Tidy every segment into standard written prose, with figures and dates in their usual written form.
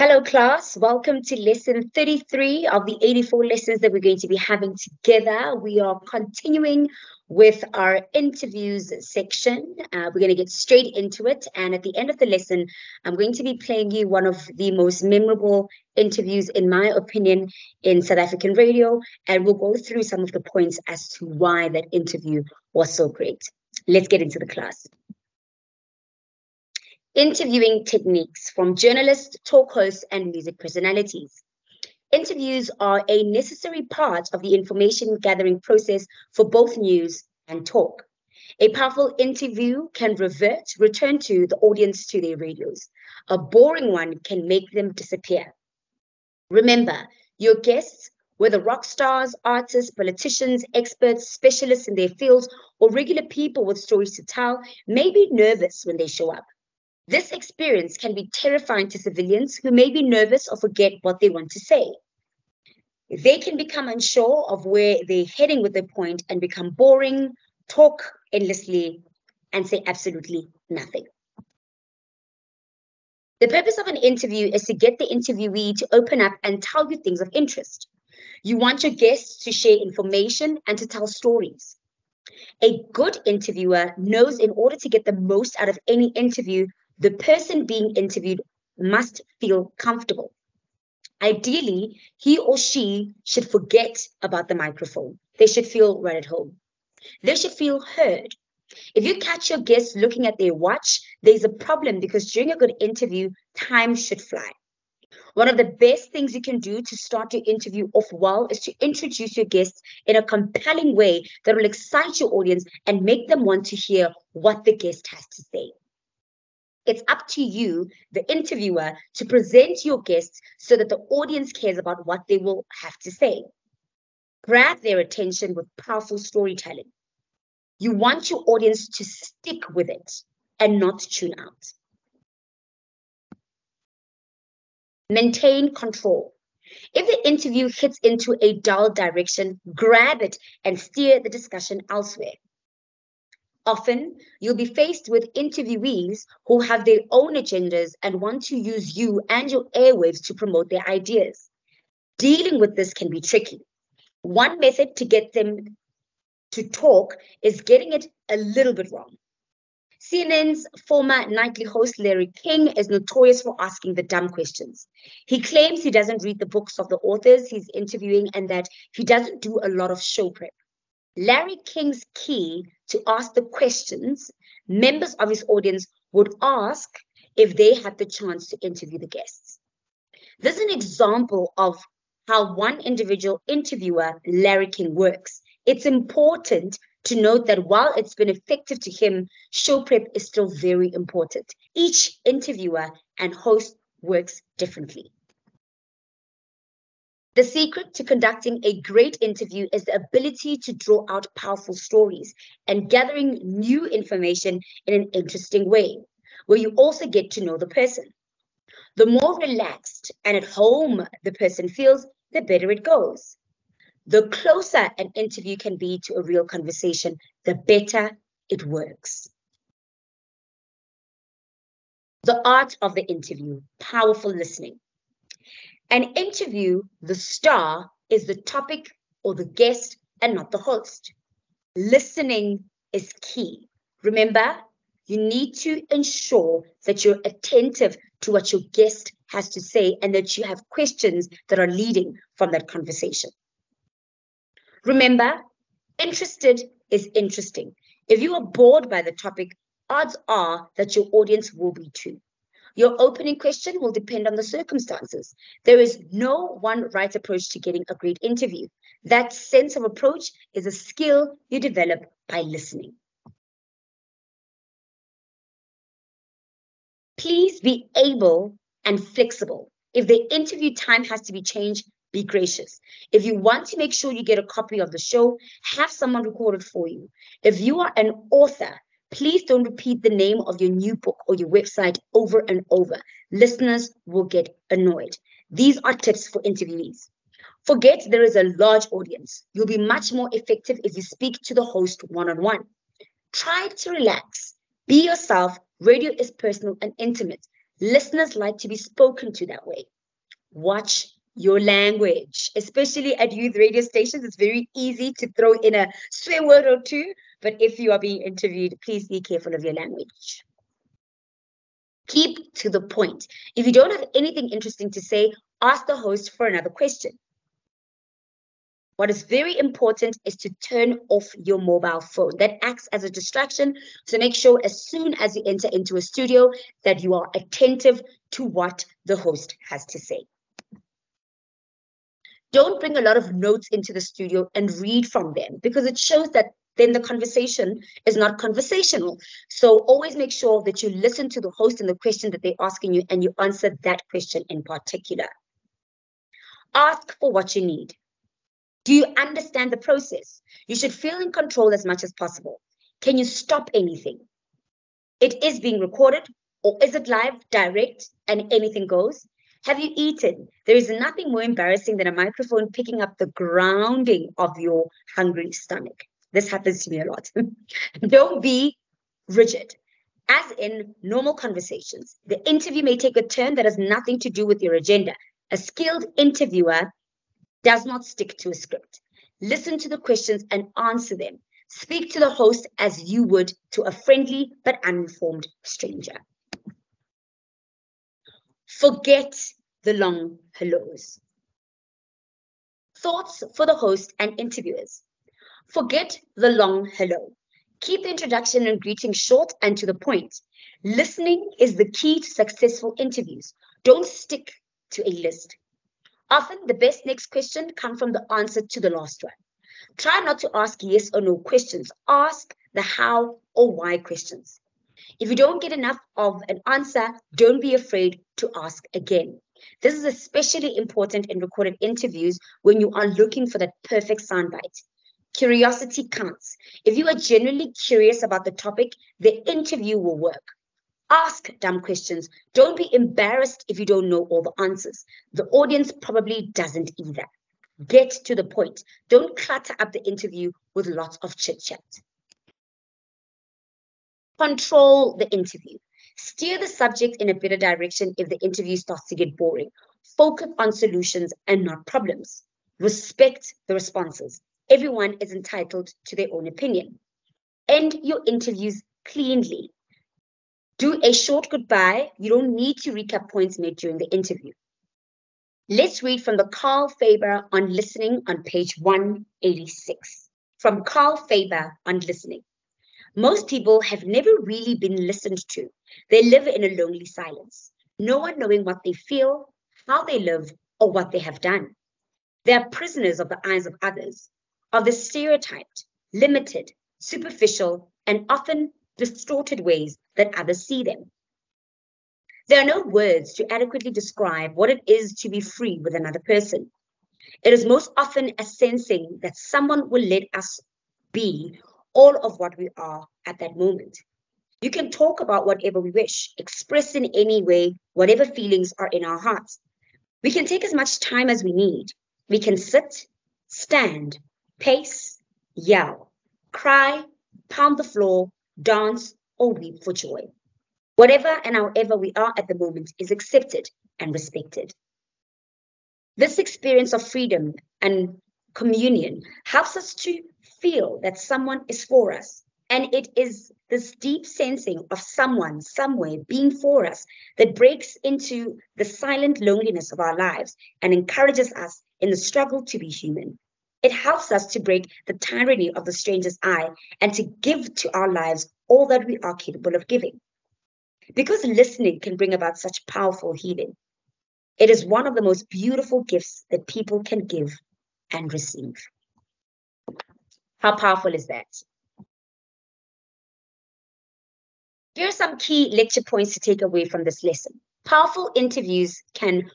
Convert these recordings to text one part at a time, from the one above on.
Hello, class. Welcome to lesson 33 of the 84 lessons that we're going to be having together. We are continuing with our interviews section. We're going to get straight into it. And at the end of the lesson, I'm going to be playing you one of the most memorable interviews, in my opinion, in South African radio. And we'll go through some of the points as to why that interview was so great. Let's get into the class. Interviewing techniques from journalists, talk hosts, and music personalities. Interviews are a necessary part of the information gathering process for both news and talk. A powerful interview can return to the audience to their radios. A boring one can make them disappear. Remember, your guests, whether rock stars, artists, politicians, experts, specialists in their fields, or regular people with stories to tell, may be nervous when they show up. This experience can be terrifying to civilians who may be nervous or forget what they want to say. They can become unsure of where they're heading with their point and become boring, talk endlessly, and say absolutely nothing. The purpose of an interview is to get the interviewee to open up and tell you things of interest. You want your guests to share information and to tell stories. A good interviewer knows in order to get the most out of any interview, the person being interviewed must feel comfortable. Ideally, he or she should forget about the microphone. They should feel right at home. They should feel heard. If you catch your guests looking at their watch, there's a problem because during a good interview, time should fly. One of the best things you can do to start your interview off well is to introduce your guests in a compelling way that will excite your audience and make them want to hear what the guest has to say. It's up to you, the interviewer, to present your guests so that the audience cares about what they will have to say. Grab their attention with powerful storytelling. You want your audience to stick with it and not tune out. Maintain control. If the interview hits into a dull direction, grab it and steer the discussion elsewhere. Often, you'll be faced with interviewees who have their own agendas and want to use you and your airwaves to promote their ideas. Dealing with this can be tricky. One method to get them to talk is getting it a little bit wrong. CNN's former nightly host Larry King is notorious for asking the dumb questions. He claims he doesn't read the books of the authors he's interviewing and that he doesn't do a lot of show prep. Larry King's key to ask the questions members of his audience would ask if they had the chance to interview the guests. This is an example of how one individual interviewer, Larry King, works. It's important to note that while it's been effective to him, show prep is still very important. Each interviewer and host works differently. The secret to conducting a great interview is the ability to draw out powerful stories and gathering new information in an interesting way, where you also get to know the person. The more relaxed and at home the person feels, the better it goes. The closer an interview can be to a real conversation, the better it works. The art of the interview, powerful listening. An interview, the star is the topic or the guest and not the host. Listening is key. Remember, you need to ensure that you're attentive to what your guest has to say and that you have questions that are leading from that conversation. Remember, interested is interesting. If you are bored by the topic, odds are that your audience will be too. Your opening question will depend on the circumstances. There is no one right approach to getting a great interview. That sense of approach is a skill you develop by listening. Please be able and flexible. If the interview time has to be changed, be gracious. If you want to make sure you get a copy of the show, have someone record it for you. If you are an author, please don't repeat the name of your new book or your website over and over. Listeners will get annoyed. These are tips for interviewees. Forget there is a large audience. You'll be much more effective if you speak to the host one-on-one. Try to relax. Be yourself. Radio is personal and intimate. Listeners like to be spoken to that way. Watch your language, especially at youth radio stations. It's very easy to throw in a swear word or two, but if you are being interviewed, please be careful of your language. Keep to the point. If you don't have anything interesting to say, ask the host for another question. What is very important is to turn off your mobile phone. That acts as a distraction. So make sure as soon as you enter into a studio that you are attentive to what the host has to say. Don't bring a lot of notes into the studio and read from them, because it shows that then the conversation is not conversational. So always make sure that you listen to the host and the question that they're asking you, and you answer that question in particular. Ask for what you need. Do you understand the process? You should feel in control as much as possible. Can you stop anything? It is being recorded, or is it live, direct, and anything goes? Have you eaten? There is nothing more embarrassing than a microphone picking up the grounding of your hungry stomach. This happens to me a lot. Don't be rigid. As in normal conversations, the interview may take a turn that has nothing to do with your agenda. A skilled interviewer does not stick to a script. Listen to the questions and answer them. Speak to the host as you would to a friendly but uninformed stranger. Forget the long hellos. Thoughts for the host and interviewers. Forget the long hello. Keep the introduction and greeting short and to the point. Listening is the key to successful interviews. Don't stick to a list. Often the best next question comes from the answer to the last one. Try not to ask yes or no questions. Ask the how or why questions. If you don't get enough of an answer, don't be afraid to ask again. This is especially important in recorded interviews when you are looking for that perfect soundbite. Curiosity counts. If you are genuinely curious about the topic, the interview will work. Ask dumb questions. Don't be embarrassed if you don't know all the answers. The audience probably doesn't either. Get to the point. Don't clutter up the interview with lots of chit-chat. Control the interview. Steer the subject in a better direction if the interview starts to get boring. Focus on solutions and not problems. Respect the responses. Everyone is entitled to their own opinion. End your interviews cleanly. Do a short goodbye. You don't need to recap points made during the interview. Let's read from the Carl Faber on listening on page 186. From Carl Faber on listening. Most people have never really been listened to. They live in a lonely silence, no one knowing what they feel, how they live, or what they have done. They are prisoners of the eyes of others, of the stereotyped, limited, superficial, and often distorted ways that others see them. There are no words to adequately describe what it is to be free with another person. It is most often a sensing that someone will let us be all of what we are at that moment. You can talk about whatever we wish, express in any way whatever feelings are in our hearts. We can take as much time as we need. We can sit, stand, pace, yell, cry, pound the floor, dance, or weep for joy. Whatever and however we are at the moment is accepted and respected. This experience of freedom and communion helps us to feel that someone is for us. And it is this deep sensing of someone, somewhere being for us that breaks into the silent loneliness of our lives and encourages us in the struggle to be human. It helps us to break the tyranny of the stranger's eye and to give to our lives all that we are capable of giving. Because listening can bring about such powerful healing, it is one of the most beautiful gifts that people can give and receive. How powerful is that? Here are some key lecture points to take away from this lesson. Powerful interviews can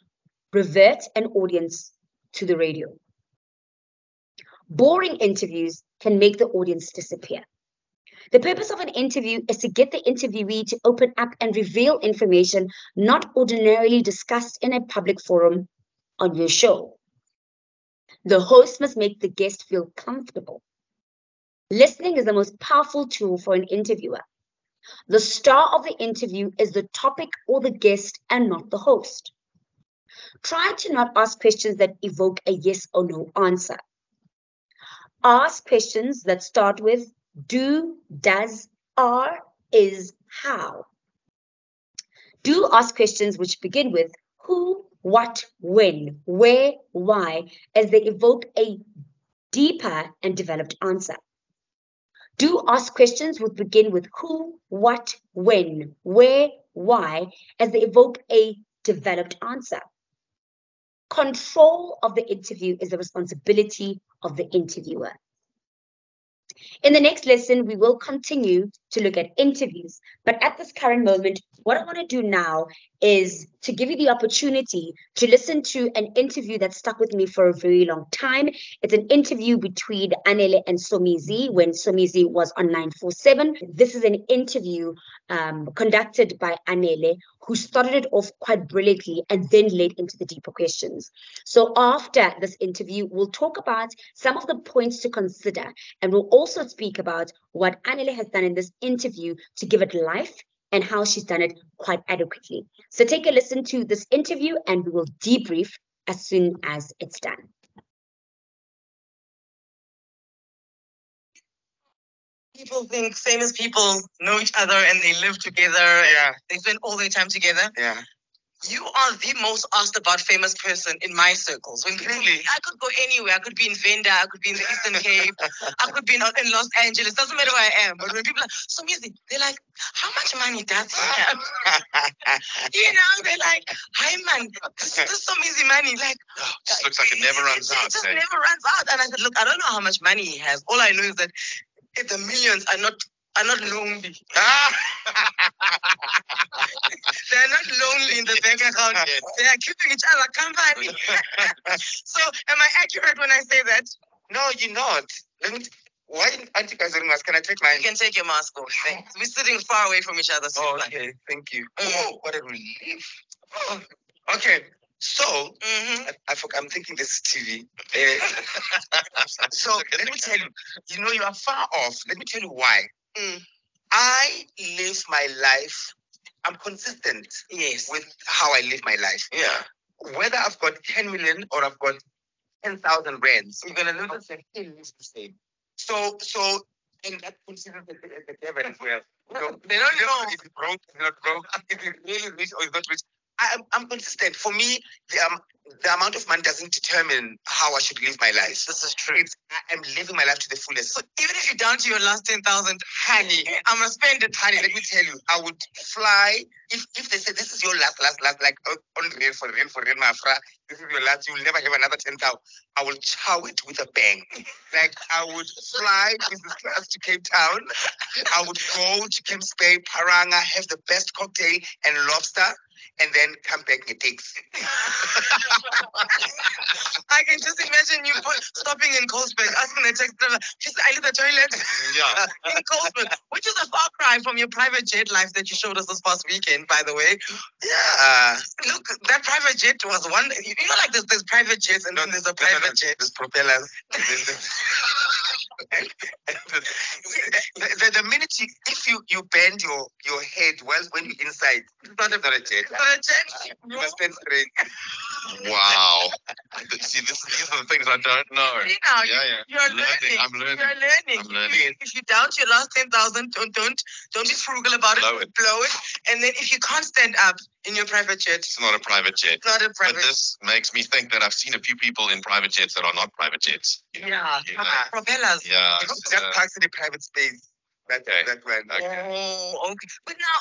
revert an audience to the radio. Boring interviews can make the audience disappear. The purpose of an interview is to get the interviewee to open up and reveal information not ordinarily discussed in a public forum on your show. The host must make the guest feel comfortable. Listening is the most powerful tool for an interviewer. The star of the interview is the topic or the guest and not the host. Try to not ask questions that evoke a yes or no answer. Ask questions that start with do, does, are, is, how. Do ask questions which begin with who, what, when, where, why, as they evoke a deeper and developed answer. Do ask questions which begin with who, what, when, where, why, as they evoke a developed answer. Control of the interview is the responsibility of the interviewer. In the next lesson, we will continue to look at interviews. But at this current moment, what I want to do now is to give you the opportunity to listen to an interview that stuck with me for a very long time. It's an interview between Anele and Somizi when Somizi was on 947. This is an interview conducted by Anele, who started it off quite brilliantly and then led into the deeper questions. So after this interview, we'll talk about some of the points to consider, and we'll also speak about what Anele has done in this interview to give it life and how she's done it quite adequately. So take a listen to this interview and we will debrief as soon as it's done. People think famous people know each other and they live together. Yeah. They spend all their time together. Yeah. You are the most asked about famous person in my circles. When people, really? I could go anywhere. I could be in Venda. I could be in the Eastern Cape. I could be in Los Angeles. Doesn't matter where I am. But when people are so music, they're like, how much money does he have? They're like, hi man, this is some easy money. Like, just looks like it never runs out. It just never runs out. And I said, look, I don't know how much money he has. All I know is that if the millions are not lonely. They're not lonely in the bank account. Yes. They are keeping each other company. So, am I accurate when I say that? No, you're not. Why aren't you guys wearing masks? Can I take mine? You can take your mask off. Thanks. We're sitting far away from each other. So okay, thank you. Oh, what a relief. Oh. Okay, so I'm thinking this is TV. So let me tell you, you are far off. Let me tell you why. I live my life. I'm consistent with how I live my life. Yeah. Whether I've got 10 million or I've got 10,000 rands, you're gonna notice that it is the same. So, and that considers the devil as well. So they don't know if it's broke, it's not broke, if it's really rich or it's not rich. I'm consistent. For me, the amount of money doesn't determine how I should live my life. This is true. I'm living my life to the fullest. So even if you're down to your last 10,000, honey, I'm gonna spend it. Honey, let me tell you, I would fly if they say this is your last, like on real for real, my friend. This is your last. You'll never have another 10,000. I will chow it with a bang. Like I would fly business class to Cape Town. I would go to Camps Bay, Paranga, have the best cocktail and lobster. And then come back and takes. I can just imagine you stopping in Colesberg, asking the taxi driver, I need the toilet. Yeah. In Colesberg, which is a far cry from your private jet life that you showed us this past weekend, by the way. Yeah. Look, that private jet was one. Like there's private jets and then there's a private jet. There's propellers. the minute if you bend your head when you're inside, it's not a jet. You must stand straight. Wow. See, these are the things I don't know. You're learning. I'm learning. You're learning. I'm learning. If you down to your last 10,000, don't be frugal about it. Blow it. And then if you can't stand up in your private jet, it's not a private jet. It's not a private. But this makes me think that I've seen a few people in private jets that are not private jets. Yeah. Propellers. Yeah. That parks in a private space. That one. Okay. Oh, okay. But now,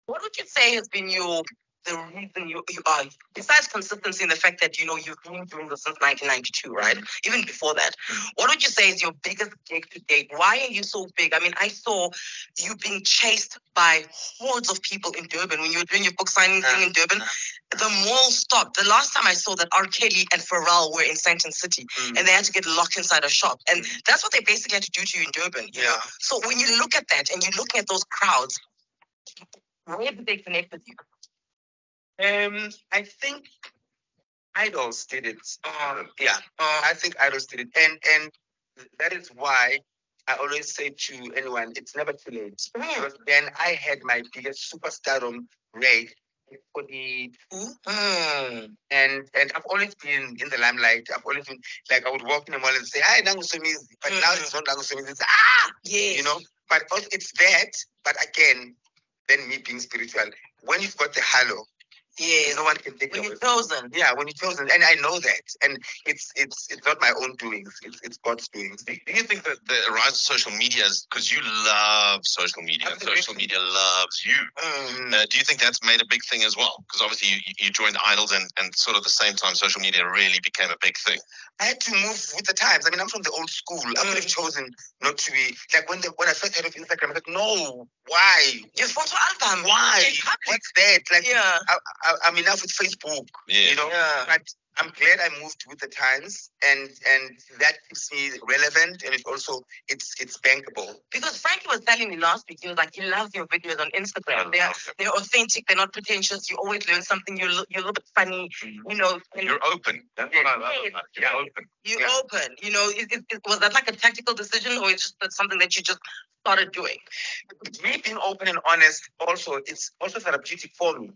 what would you say has been the reason you are, besides consistency in the fact that, you've been doing this since 1992, right? Even before that. What would you say is your biggest gig to date? Why are you so big? I mean, I saw you being chased by hordes of people in Durban when you were doing your book signing thing in Durban. The mall stopped. The last time I saw that, R. Kelly and Pharrell were in Sandton City and they had to get locked inside a shop. And that's what they basically had to do to you in Durban. You know? So when you look at that and you're looking at those crowds, where did they connect with you? I think Idols did it. I think Idols did it, and that is why I always say to anyone, it's never too late. Because then I had my biggest superstardom rate at 42. And I've always been in the limelight. I've always been like I would walk in the mall and say, "Hi, Nangusumizi," but now it's not Nangusumizi. It's Yes. you know. But also it's that. But again, then me being spiritual. When you've got the halo, Yes. no one can take When it you're away. chosen. Yeah, when you're chosen, and I know that, and it's not my own doings. It's God's doings. Do you think that the rise of social media is because you love social media? Absolutely. Social media loves you. Do you think that's made a big thing as well? Because obviously you joined Idols and sort of the same time social media really became a big thing. I had to move with the times. I mean, I'm from the old school. I could have chosen not to be like when I first heard of Instagram. I was like, no, why? Your photo album. Why? In public. What's that? Like, Yeah. I'm enough with Facebook. Yeah. You know. Yeah. But I'm glad I moved with the times, and that keeps me relevant, and it's bankable. Because Frankie was telling me last week, he was like, he loves your videos on Instagram. They're authentic. They're not pretentious. You always learn something. You're a little bit funny. You know. And You're open. That's what I love about it. You're open. You're open. You know, was that like a tactical decision, or it's just something that you just started doing? Me being open and honest, it's also therapeutic for me.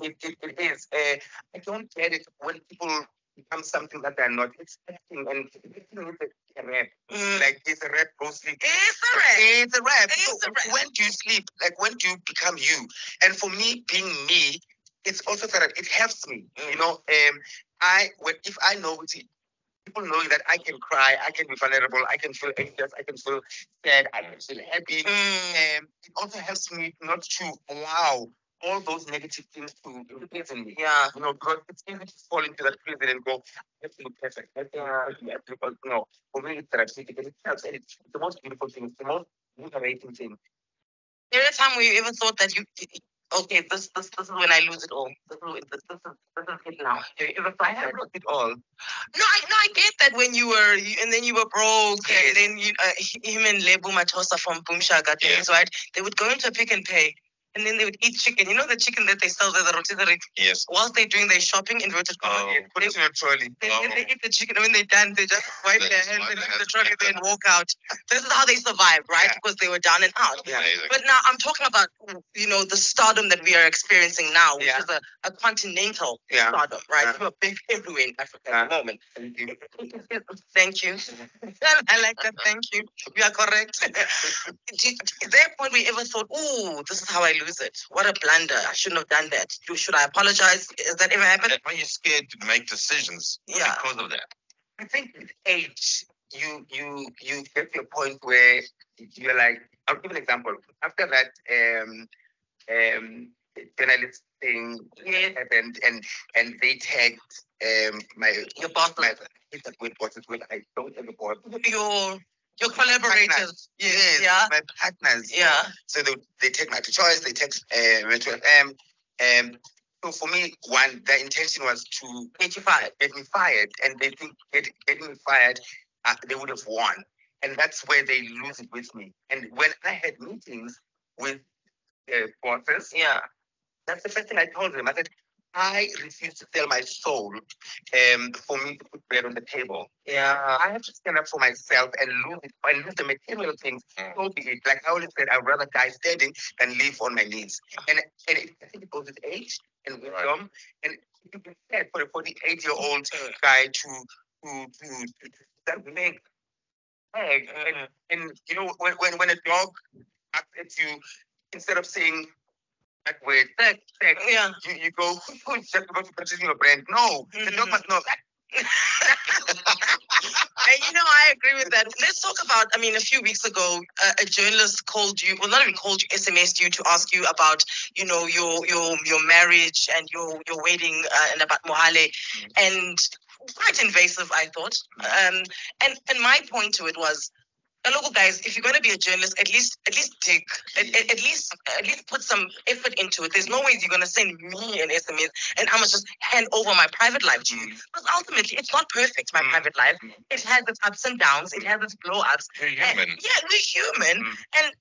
It is. I don't get it when people become something that they're not. It's acting, and acting is a rap. Like it's a rap, go sleep. It's a rap. It's a rap. It's So a rap. when do you sleep? Like when do you become you? And for me, being me, it's also therapy. It helps me. You know, if I know it's people knowing that I can cry, I can be vulnerable, I can feel anxious, I can feel sad, I can feel happy. It also helps me not to allow all those negative things to imprison me. Yeah. You know, because it's easy to fall into that prison and go, I have to look perfect. I have to be because no, for me it's therapeutic and it helps. And it's the most beautiful thing, it's the most liberating thing. Every time we ever thought that okay, this is when I lose it all. This is it now. Have you ever thought I have that? lost it all. No, I get that when you were, and then you were broke, Yes. and then him and Lebu Matosa from Boom Shaka days, right? They would go into a Pick and Pay, and then they would eat chicken. You know the chicken that they sell there, the rotisserie? Yes. Whilst they're doing their shopping, inverted commas. Put it in a trolley. Then they eat the chicken, and when they're done, they just wipe their hands and leave the trolley there and walk out. This is how they survived, right? Yeah. Because they were down and out. Yeah. Amazing. But now I'm talking about, the stardom that we are experiencing now, which Yeah. is a continental Yeah. stardom, right? Yeah. You're big everywhere in Africa Yeah. at the moment. Thank you. I like that. Thank you. You are correct. Is there a point where you ever thought, "Ooh, this is how I lose it. What a blunder. I shouldn't have done that. Should I apologize?" Has that ever happened? Are you scared to make decisions Yeah. because of that? I think with age, you get to a point where you're like, I'll give an example. After that, journalist thing happened, and they tagged Your bosses. it's a good bosses when I don't have a boss. Your collaborators. Yes, Yeah. my partners. Yeah. So they take my choice. They take Metro FM. So for me, one, the intention was to Get you fired. get me fired, and they think getting me fired, they would have won, and that's where they lose it with me. And when I had meetings with bosses, Yeah. that's the first thing I told them. I said, I refuse to sell my soul for me to put bread on the table. Yeah. I have to stand up for myself and lose it. I lose the material things. So be it. Like I always said, I'd rather die standing than live on my knees. And I think it goes with age and wisdom. And you can say for a 48-year-old guy to that big egg. And you know, when a dog acts at you, instead of saying that word, Yeah. you go, who's just about to purchase your brand? No, the dog must know that. And I agree with that. Let's talk about, a few weeks ago, a journalist called you, well, not even called you, SMS'd you to ask you about, your marriage and your wedding and about Mohale. And quite invasive, I thought. And my point to it was, local guys, if you're going to be a journalist, at least take, at least put some effort into it. There's no ways you're going to send me an SMS and I must just hand over my private life to you. Because ultimately, it's not perfect, my private life. It has its ups and downs. It has its blow-ups. We're human. We're human. And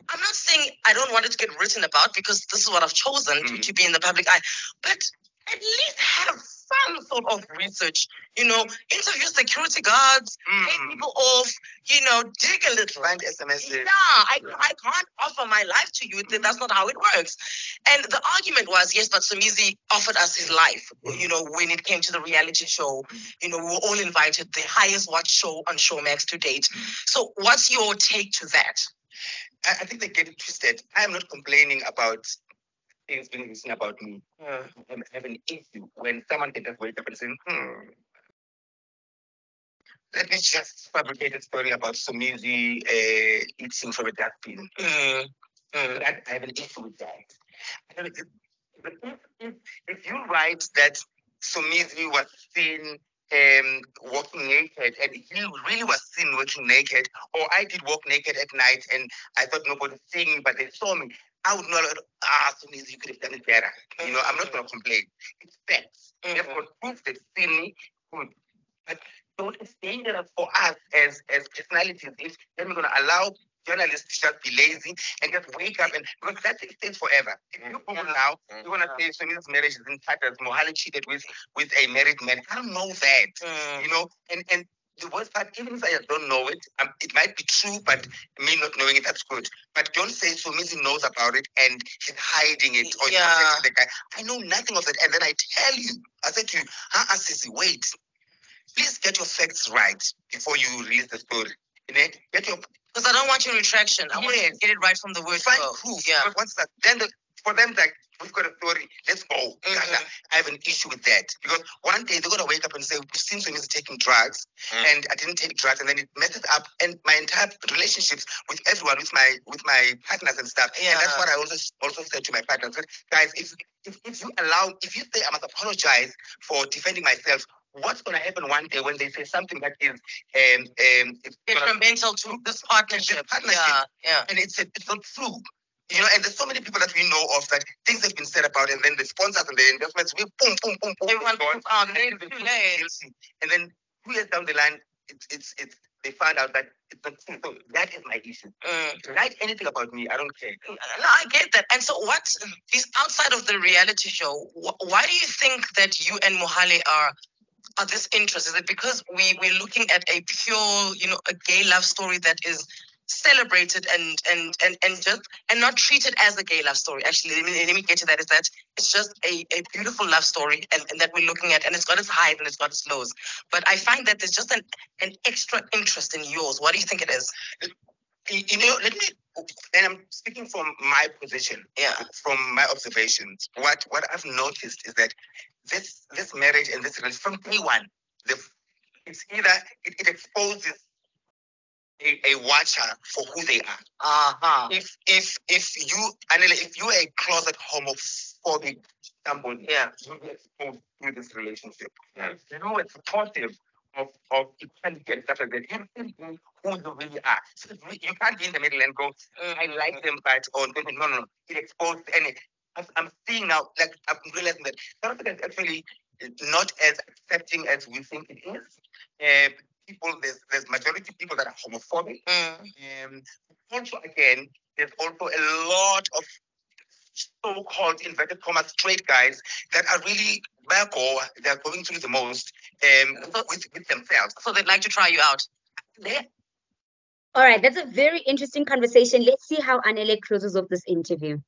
I'm not saying I don't want it to get written about because this is what I've chosen to be in the public eye. But at least have some sort of research. Interview security guards, pay people off, dig a little. Find SMS. Yeah, I can't offer my life to you. That's not how it works. And the argument was, yes, but Somizi offered us his life. When it came to the reality show, we were all invited, the highest watched show on Showmax to date. So what's your take to that? I think they get it twisted. I am not complaining about things being written about me. I have an issue when someone can just wake up and say, let me just fabricate a story about Somizi eating from a dustbin. I have an issue with that. If you write that Somizi was seen walking naked, and he really was seen walking naked, or I did walk naked at night and I thought nobody's seeing me, but they saw me, I would know, Somizi, you could have done it better. I'm not going to complain. It's facts. They've got proof they've seen me. Good. But so it's dangerous for us as personalities if then we're going to allow journalists to just be lazy and just wake up, and because that stays forever. If you Google now, you're going to say Somizi's marriage is in tatters. Mohale cheated with a married man. I don't know that, and the worst part, even if I don't know it, it might be true, but me not knowing it, that's good. But don't say Somizi knows about it and he's hiding it or he's protecting the guy. I know nothing of that. And then I tell you, I said to you, Sissy, wait. Please get your facts right before you release the story. Because I don't want your retraction. I want you to get it right from the word find go. proof. Yeah. But once that, then for them, like, we've got a story, let's go. I have an issue with that. Because one day they're going to wake up and say, we've seen Somizi taking drugs, and I didn't take drugs, and then it messes up and my entire relationships with everyone, with my partners and stuff. Yeah. And that's what I also said to my partners. Guys, if you say I must apologize for defending myself, what's going to happen one day when they say something that is detrimental to this partnership? Yeah. And it's not true. And there's so many people that we know of that things have been said about, and then the sponsors and the investments, we boom, boom, boom, boom. Everyone puts out, and then 2 years down the line, it's they find out that it's not true. So that is my issue. Write anything about me, I don't care. No, I get that. And so what is outside of the reality show, why do you think that you and Mohale are this interested? Is it because we're looking at a pure, a gay love story that is celebrated and not treated as a gay love story? Actually, let me get to that. Is that it's just a beautiful love story and that we're looking at, and it's got its highs and it's got its lows. But I find that there's just an extra interest in yours. What do you think it is? And I'm speaking from my position, from my observations. What I've noticed is that this marriage and this relationship from day one, it's either it exposes a watcher for who they are. If you're a closet homophobic somebody, you'll be exposed to this relationship. If you're supportive of equality and stuff like that, you simply who you really are. So you can't be in the middle and go, I like them, but no. It exposed any. I'm seeing now, like I'm realizing that South Africa is actually not as accepting as we think it is. There's majority people that are homophobic. Also, again, there's also a lot of so-called inverted commas straight guys that are really back, or they're going through the most with themselves. So they'd like to try you out. All right, that's a very interesting conversation. Let's see how Anele closes off this interview.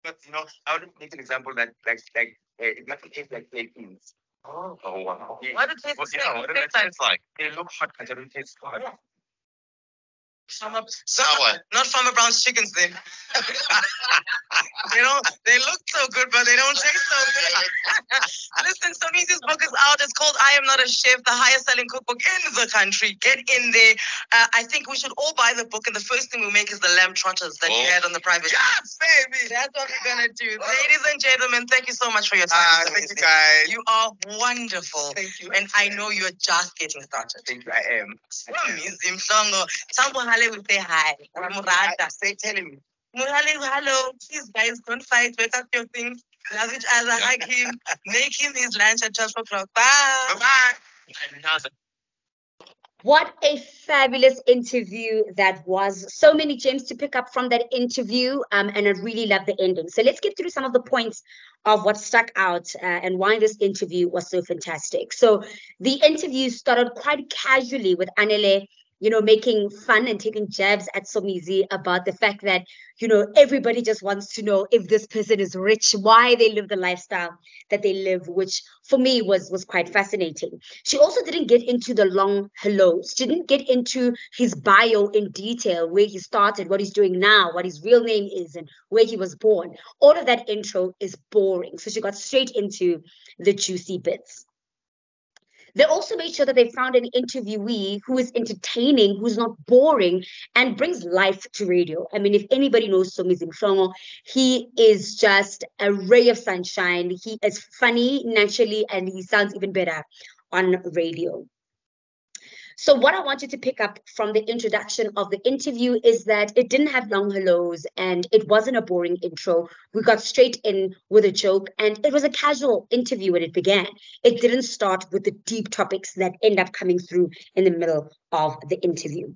But I would make an example that it might taste like beans. Oh wow! What does it taste like? What does it taste like? They look hot, but they don't taste hot. Sour. Not Farmer Brown's chickens then. They look so good, but they don't taste so good. Listen, Somizi's book is out. It's called I Am Not a Chef, the highest selling cookbook in the country. Get in there. I think we should all buy the book, and the first thing we make is the lamb trotters that you had on the private. Yes, baby. That's what we're going to do. Ladies and gentlemen, thank you so much for your time. Thank you, guys. You are wonderful. Thank you. And I know you're just getting started. Thank you, I am. Mohale will say hi. Tell him. Mohale, hello. Please, guys, don't fight. Wake up your things. Love each other. Hug him. Make him his lunch at 12 o'clock. Bye. Bye-bye. What a fabulous interview that was. So many gems to pick up from that interview, and I really love the ending. So let's get through some of the points of what stuck out and why this interview was so fantastic. So the interview started quite casually with Anele, making fun and taking jabs at Somizi about the fact that, everybody just wants to know if this person is rich, why they live the lifestyle that they live, which for me was quite fascinating. She also didn't get into the long hellos. She didn't get into his bio in detail, where he started, what he's doing now, what his real name is, and where he was born. All of that intro is boring. So she got straight into the juicy bits. They also made sure that they found an interviewee who is entertaining, who's not boring, and brings life to radio. I mean, if anybody knows Somizi Mhlongo, he is just a ray of sunshine. He is funny naturally, and he sounds even better on radio. So what I wanted to pick up from the introduction of the interview is that it didn't have long hellos and it wasn't a boring intro. We got straight in with a joke and it was a casual interview when it began. It didn't start with the deep topics that end up coming through in the middle of the interview.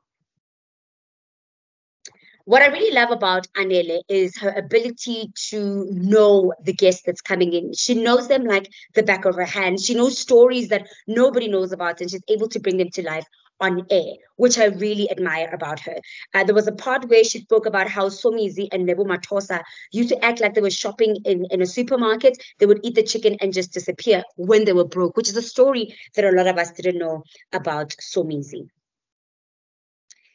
What I really love about Anele is her ability to know the guest that's coming in. She knows them like the back of her hand. She knows stories that nobody knows about, and she's able to bring them to life on air, which I really admire about her. There was a part where she spoke about how Somizi and Nebo Matosa used to act like they were shopping in a supermarket. They would eat the chicken and just disappear when they were broke, which is a story that a lot of us didn't know about Somizi.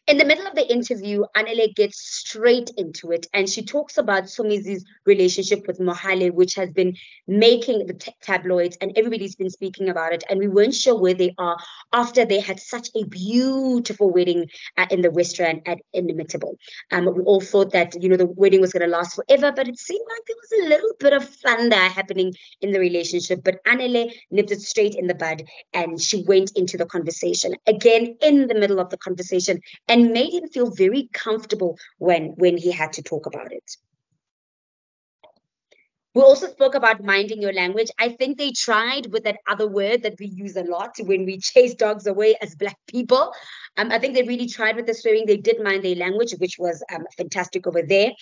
In the middle of the interview, Anele gets straight into it and she talks about Somizi's relationship with Mohale, which has been making the tabloids and everybody's been speaking about it. And we weren't sure where they are after they had such a beautiful wedding in the West Rand at Inimitable. We all thought that, the wedding was going to last forever, but it seemed like there was a little bit of thunder happening in the relationship. But Anele nipped it straight in the bud and she went into the conversation. Again, in the middle of the conversation, and made him feel very comfortable when he had to talk about it. We also spoke about minding your language. I think they tried with that other word that we use a lot when we chase dogs away as Black people. I think they really tried with the swearing. They did mind their language, which was fantastic over there.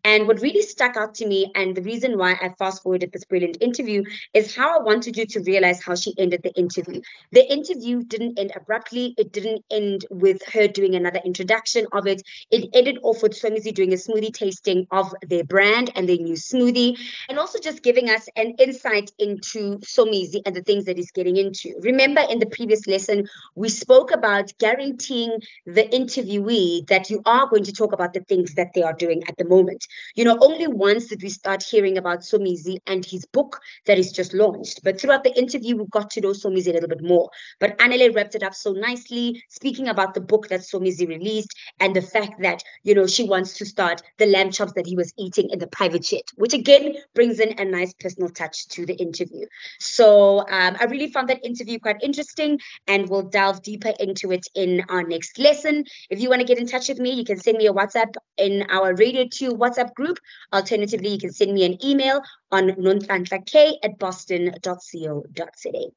And what really stuck out to me, and the reason why I fast forwarded this brilliant interview, is how I wanted you to realize how she ended the interview. The interview didn't end abruptly. It didn't end with her doing another introduction of it. It ended off with Somizi doing a smoothie tasting of their brand and their new smoothie, and also just giving us an insight into Somizi and the things that he's getting into. Remember, in the previous lesson, we spoke about guaranteeing the interviewee that you are going to talk about the things that they are doing at the moment. Only once did we start hearing about Somizi and his book that is just launched. But throughout the interview, we got to know Somizi a little bit more. But Anele wrapped it up so nicely, speaking about the book that Somizi released and the fact that, she wants to start the lamb chops that he was eating in the private jet, which again brings in a nice personal touch to the interview. So I really found that interview quite interesting, and we'll delve deeper into it in our next lesson. If you want to get in touch with me, you can send me a WhatsApp in our Radio 2 WhatsApp group. Alternatively, you can send me an email on nonhlanhla@boston.co.za.